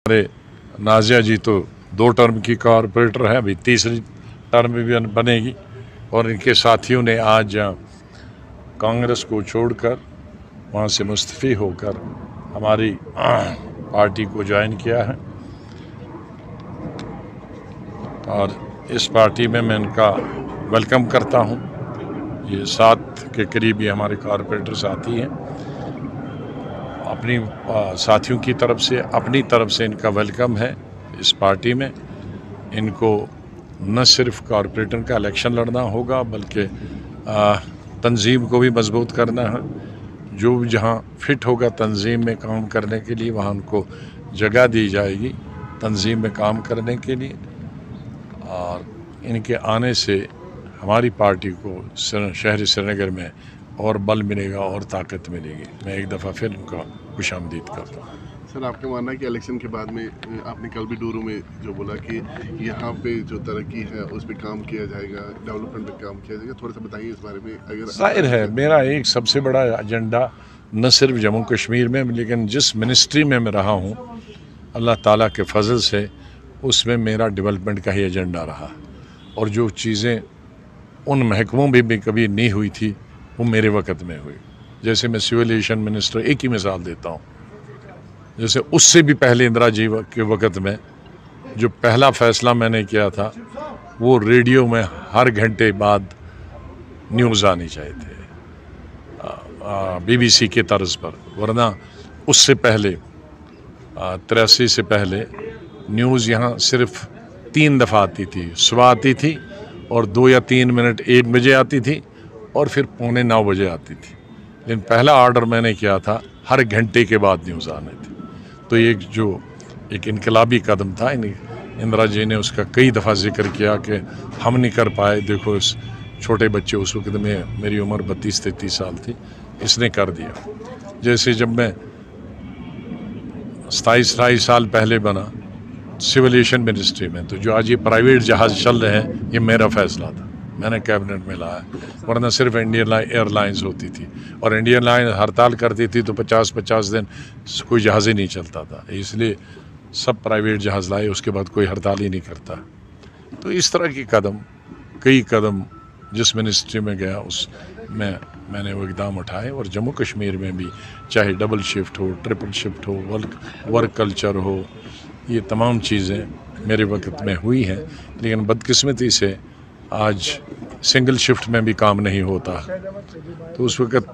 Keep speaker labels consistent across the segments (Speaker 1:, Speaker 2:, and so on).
Speaker 1: हमारे नाजिया जी तो 2 टर्म की कॉरपोरेटर है, अभी तीसरी टर्म भी बनेगी। और इनके साथियों ने आज कांग्रेस को छोड़कर वहाँ से मुस्तफ़ी होकर हमारी पार्टी को ज्वाइन किया है। और इस पार्टी में मैं इनका वेलकम करता हूँ। ये 7 के करीब ये हमारे कॉरपोरेटर साथी हैं। अपनी साथियों की तरफ से, अपनी तरफ से इनका वेलकम है इस पार्टी में। इनको न सिर्फ कॉरपोरेटर का इलेक्शन लड़ना होगा बल्कि तंजीम को भी मजबूत करना है। जो भी जहाँ फिट होगा तंजीम में काम करने के लिए, वहाँ उनको जगह दी जाएगी तंजीम में काम करने के लिए। और इनके आने से हमारी पार्टी को शहर श्रीनगर में और बल मिलेगा और ताकत मिलेगी। मैं एक दफ़ा फिर उनका खुशामदीद करता हूँ।
Speaker 2: सर, आपका मानना है कि इलेक्शन के बाद में आपने कल भी डूरू में जो बोला कि यहाँ पे जो तरक्की है उस पर काम किया जाएगा, डेवलपमेंट पे काम किया जाएगा, थोड़ा सा बताइए इस बारे में। अगर
Speaker 1: जाहिर है मेरा एक सबसे बड़ा एजेंडा न सिर्फ जम्मू कश्मीर में लेकिन जिस मिनिस्ट्री में मैं रहा हूँ अल्लाह ताला के फजल से उसमें मेरा डेवलपमेंट का ही एजेंडा रहा। और जो चीज़ें उन महकमों में भी कभी नहीं हुई थी वो मेरे वक़्त में हुई। जैसे मैं सिविल एविएशन मिनिस्टर, एक ही मिसाल देता हूँ, जैसे उससे भी पहले इंदिरा जी के वक़्त में जो पहला फ़ैसला मैंने किया था वो रेडियो में हर घंटे बाद न्यूज़ आनी चाहिए थे BBC के तर्ज पर। वरना उससे पहले 83 से पहले न्यूज़ यहाँ सिर्फ 3 दफ़ा आती थी। सुबह आती थी और 2 या 3 मिनट 1 बजे आती थी और फिर 8:45 बजे आती थी। लेकिन पहला ऑर्डर मैंने किया था हर घंटे के बाद न्यूज़ आने थी। तो एक इनकलाबी कदम था। इंदिरा जी ने उसका कई दफ़ा जिक्र किया कि हम नहीं कर पाए। देखो इस छोटे बच्चे, उस वक्त में मेरी उम्र 32-33 साल थी, इसने कर दिया। जैसे जब मैं 27-28 साल पहले बना सिविल एविएशन मिनिस्ट्री में, तो जो आज ये प्राइवेट जहाज़ चल रहे हैं ये मेरा फैसला था, मैंने कैबिनेट में लाया। वरना सिर्फ इंडियन एयरलाइंस होती थी और इंडियन लाइन हड़ताल करती थी तो 50-50 दिन कोई जहाज़ ही नहीं चलता था। इसलिए सब प्राइवेट जहाज़ लाए, उसके बाद कोई हड़ताल ही नहीं करता। तो इस तरह की कई कदम जिस मिनिस्ट्री में गया उसमें मैंने वो इक़दाम उठाए। और जम्मू कश्मीर में भी चाहे डबल शिफ्ट हो, ट्रिपल शिफ्ट हो, वर्क कल्चर हो, ये तमाम चीज़ें मेरे वक्त में हुई हैं। लेकिन बदकिस्मती से आज सिंगल शिफ्ट में भी काम नहीं होता। तो उस वक्त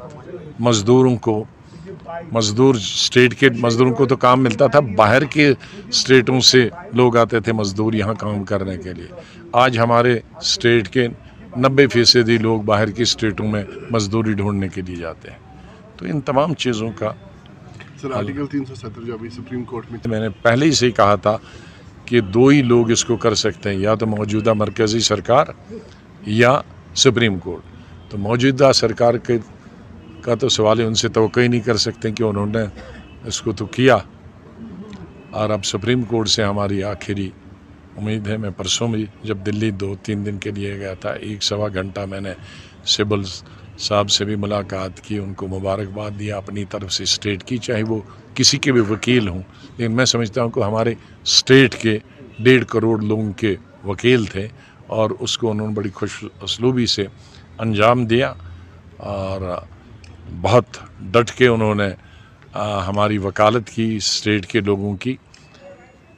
Speaker 1: स्टेट के मज़दूरों को तो काम मिलता था, बाहर के स्टेटों से लोग आते थे मज़दूर यहाँ काम करने के लिए। आज हमारे स्टेट के 90% लोग बाहर की स्टेटों में मज़दूरी ढूंढने के लिए जाते हैं। तो इन तमाम चीज़ों का
Speaker 2: सर, आर्टिकल 370 जो अभी सुप्रीम कोर्ट में,
Speaker 1: मैंने पहले ही से कहा था कि 2 ही लोग इसको कर सकते हैं, या तो मौजूदा मरकज़ी सरकार या सुप्रीम कोर्ट। तो मौजूदा सरकार का तो सवाल है, उनसे तवक्को ही नहीं कर सकते कि उन्होंने इसको तो किया। और अब सुप्रीम कोर्ट से हमारी आखिरी उम्मीद है। मैं परसों भी जब दिल्ली 2-3 दिन के लिए गया था, 1-1.25 घंटा मैंने सिब्बल साहब से भी मुलाकात की, उनको मुबारकबाद दिया अपनी तरफ से स्टेट की, चाहे वो किसी के भी वकील हों। लेकिन मैं समझता हूँ कि हमारे स्टेट के 1.5 करोड़ लोगों के वकील थे और उसको उन्होंने बड़ी खुश उसलूबी से अंजाम दिया और बहुत डट के उन्होंने हमारी वकालत की स्टेट के लोगों की।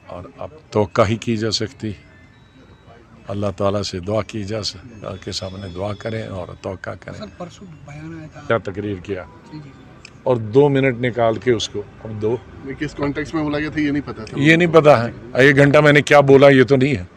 Speaker 1: और अब तवक्का ही की जा सकती, अल्लाह ताला से दुआ की जा के सामने दुआ करें और तवक्का करें।
Speaker 3: सर, परसों बयान आया था,
Speaker 1: क्या तकरीर किया और 2 मिनट निकाल के उसको, अब 2
Speaker 2: किस कॉन्टेक्स्ट में बोला गया था ये नहीं पता था।
Speaker 1: ये नहीं पता है। 1 घंटा मैंने क्या बोला ये तो नहीं है।